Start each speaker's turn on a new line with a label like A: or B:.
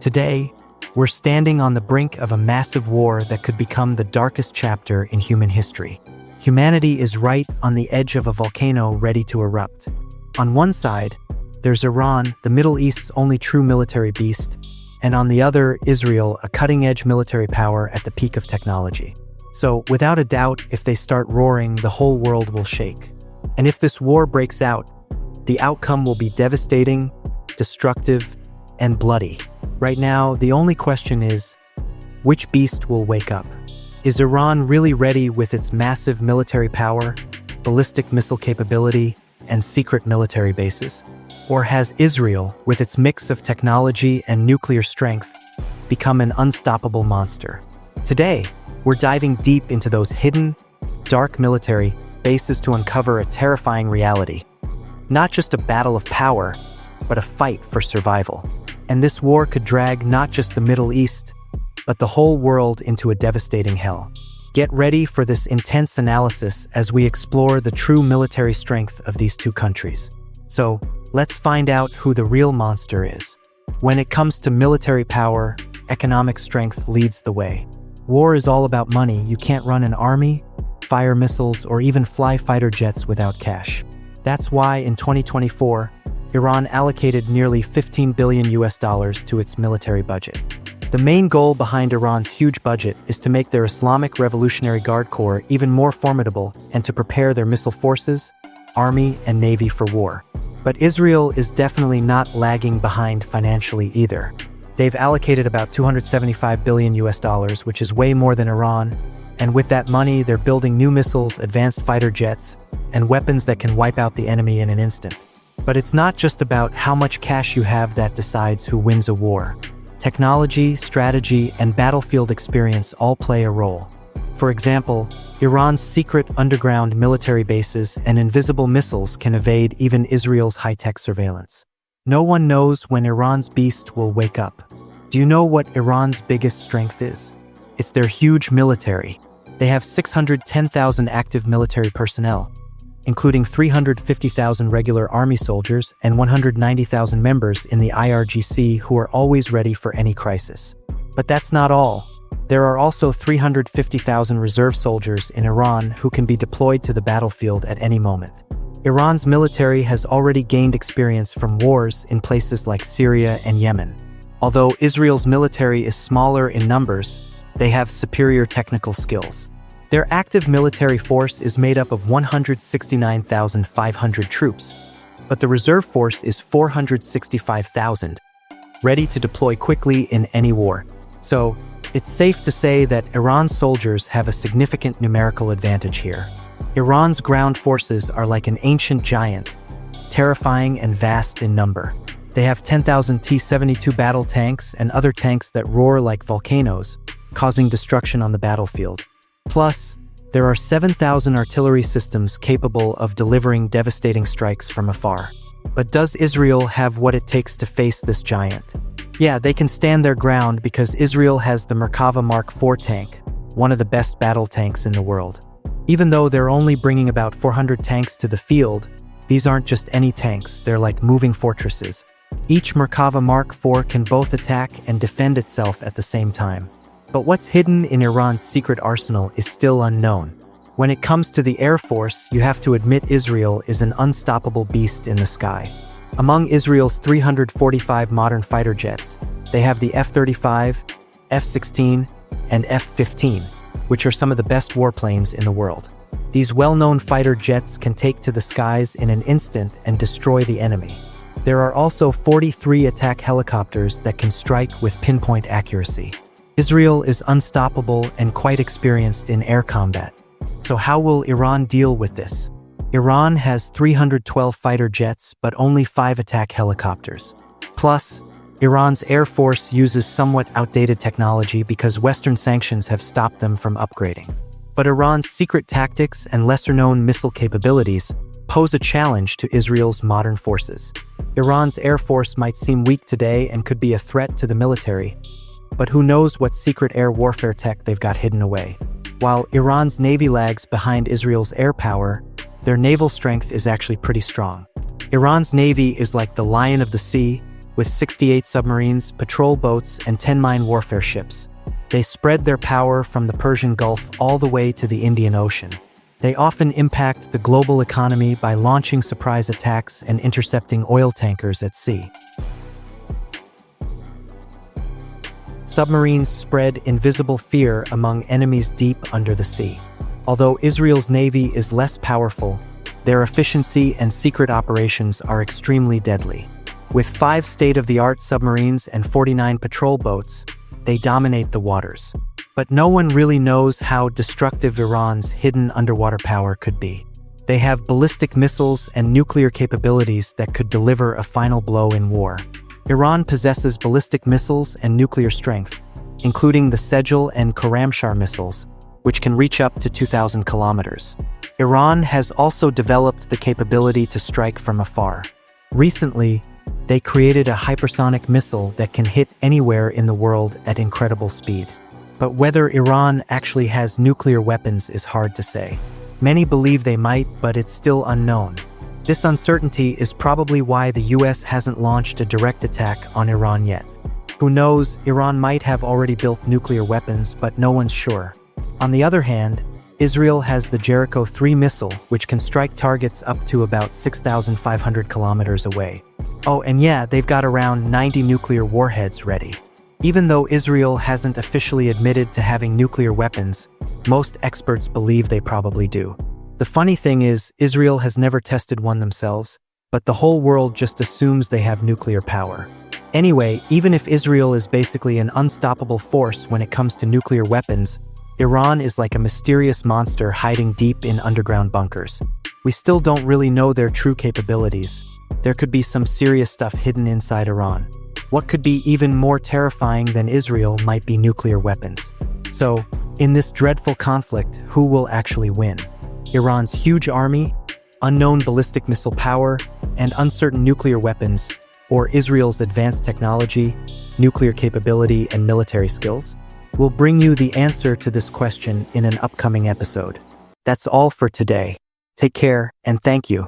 A: Today, we're standing on the brink of a massive war that could become the darkest chapter in human history. Humanity is right on the edge of a volcano ready to erupt. On one side, there's Iran, the Middle East's only true military beast, and on the other, Israel, a cutting-edge military power at the peak of technology. So, without a doubt, if they start roaring, the whole world will shake. And if this war breaks out, the outcome will be devastating, destructive, and bloody. Right now, the only question is, which beast will wake up? Is Iran really ready with its massive military power, ballistic missile capability, and secret military bases? Or has Israel, with its mix of technology and nuclear strength, become an unstoppable monster? Today, we're diving deep into those hidden, dark military bases to uncover a terrifying reality. Not just a battle of power, but a fight for survival. And this war could drag not just the Middle East, but the whole world into a devastating hell. Get ready for this intense analysis as we explore the true military strength of these two countries. So, let's find out who the real monster is. When it comes to military power, economic strength leads the way. War is all about money. You can't run an army, fire missiles, or even fly fighter jets without cash. That's why in 2024, Iran allocated nearly $15 billion to its military budget. The main goal behind Iran's huge budget is to make their Islamic Revolutionary Guard Corps even more formidable and to prepare their missile forces, army, and navy for war. But Israel is definitely not lagging behind financially either. They've allocated about $275 billion, which is way more than Iran, and with that money, they're building new missiles, advanced fighter jets, and weapons that can wipe out the enemy in an instant. But it's not just about how much cash you have that decides who wins a war. Technology, strategy, and battlefield experience all play a role. For example, Iran's secret underground military bases and invisible missiles can evade even Israel's high-tech surveillance. No one knows when Iran's beast will wake up. Do you know what Iran's biggest strength is? It's their huge military. They have 610,000 active military personnel, including 350,000 regular army soldiers and 190,000 members in the IRGC who are always ready for any crisis. But that's not all. There are also 350,000 reserve soldiers in Iran who can be deployed to the battlefield at any moment. Iran's military has already gained experience from wars in places like Syria and Yemen. Although Israel's military is smaller in numbers, they have superior technical skills. Their active military force is made up of 169,500 troops, but the reserve force is 465,000, ready to deploy quickly in any war. So, it's safe to say that Iran's soldiers have a significant numerical advantage here. Iran's ground forces are like an ancient giant, terrifying and vast in number. They have 10,000 T-72 battle tanks and other tanks that roar like volcanoes, causing destruction on the battlefield. Plus, there are 7,000 artillery systems capable of delivering devastating strikes from afar. But does Israel have what it takes to face this giant? Yeah, they can stand their ground because Israel has the Merkava Mark IV tank, one of the best battle tanks in the world. Even though they're only bringing about 400 tanks to the field, these aren't just any tanks, they're like moving fortresses. Each Merkava Mark IV can both attack and defend itself at the same time. But what's hidden in Iran's secret arsenal is still unknown. When it comes to the Air Force, you have to admit Israel is an unstoppable beast in the sky. Among Israel's 345 modern fighter jets, they have the F-35, F-16, and F-15, which are some of the best warplanes in the world. These well-known fighter jets can take to the skies in an instant and destroy the enemy. There are also 43 attack helicopters that can strike with pinpoint accuracy. Israel is unstoppable and quite experienced in air combat. So how will Iran deal with this? Iran has 312 fighter jets, but only 5 attack helicopters. Plus, Iran's air force uses somewhat outdated technology because Western sanctions have stopped them from upgrading. But Iran's secret tactics and lesser-known missile capabilities pose a challenge to Israel's modern forces. Iran's air force might seem weak today and could be a threat to the military, but who knows what secret air warfare tech they've got hidden away. While Iran's navy lags behind Israel's air power, their naval strength is actually pretty strong. Iran's navy is like the lion of the sea, with 68 submarines, patrol boats, and 10 mine warfare ships. They spread their power from the Persian Gulf all the way to the Indian Ocean. They often impact the global economy by launching surprise attacks and intercepting oil tankers at sea. Submarines spread invisible fear among enemies deep under the sea. Although Israel's navy is less powerful, their efficiency and secret operations are extremely deadly. With 5 state-of-the-art submarines and 49 patrol boats, they dominate the waters. But no one really knows how destructive Iran's hidden underwater power could be. They have ballistic missiles and nuclear capabilities that could deliver a final blow in war. Iran possesses ballistic missiles and nuclear strength, including the Sejal and Khorramshahr missiles, which can reach up to 2,000 kilometers. Iran has also developed the capability to strike from afar. Recently, they created a hypersonic missile that can hit anywhere in the world at incredible speed. But whether Iran actually has nuclear weapons is hard to say. Many believe they might, but it's still unknown. This uncertainty is probably why the US hasn't launched a direct attack on Iran yet. Who knows, Iran might have already built nuclear weapons, but no one's sure. On the other hand, Israel has the Jericho 3 missile, which can strike targets up to about 6,500 kilometers away. Oh, and yeah, they've got around 90 nuclear warheads ready. Even though Israel hasn't officially admitted to having nuclear weapons, most experts believe they probably do. The funny thing is, Israel has never tested one themselves, but the whole world just assumes they have nuclear power. Anyway, even if Israel is basically an unstoppable force when it comes to nuclear weapons, Iran is like a mysterious monster hiding deep in underground bunkers. We still don't really know their true capabilities. There could be some serious stuff hidden inside Iran. What could be even more terrifying than Israel might be nuclear weapons. So, in this dreadful conflict, who will actually win? Iran's huge army, unknown ballistic missile power, and uncertain nuclear weapons, or Israel's advanced technology, nuclear capability, and military skills? We'll bring you the answer to this question in an upcoming episode. That's all for today. Take care, and thank you.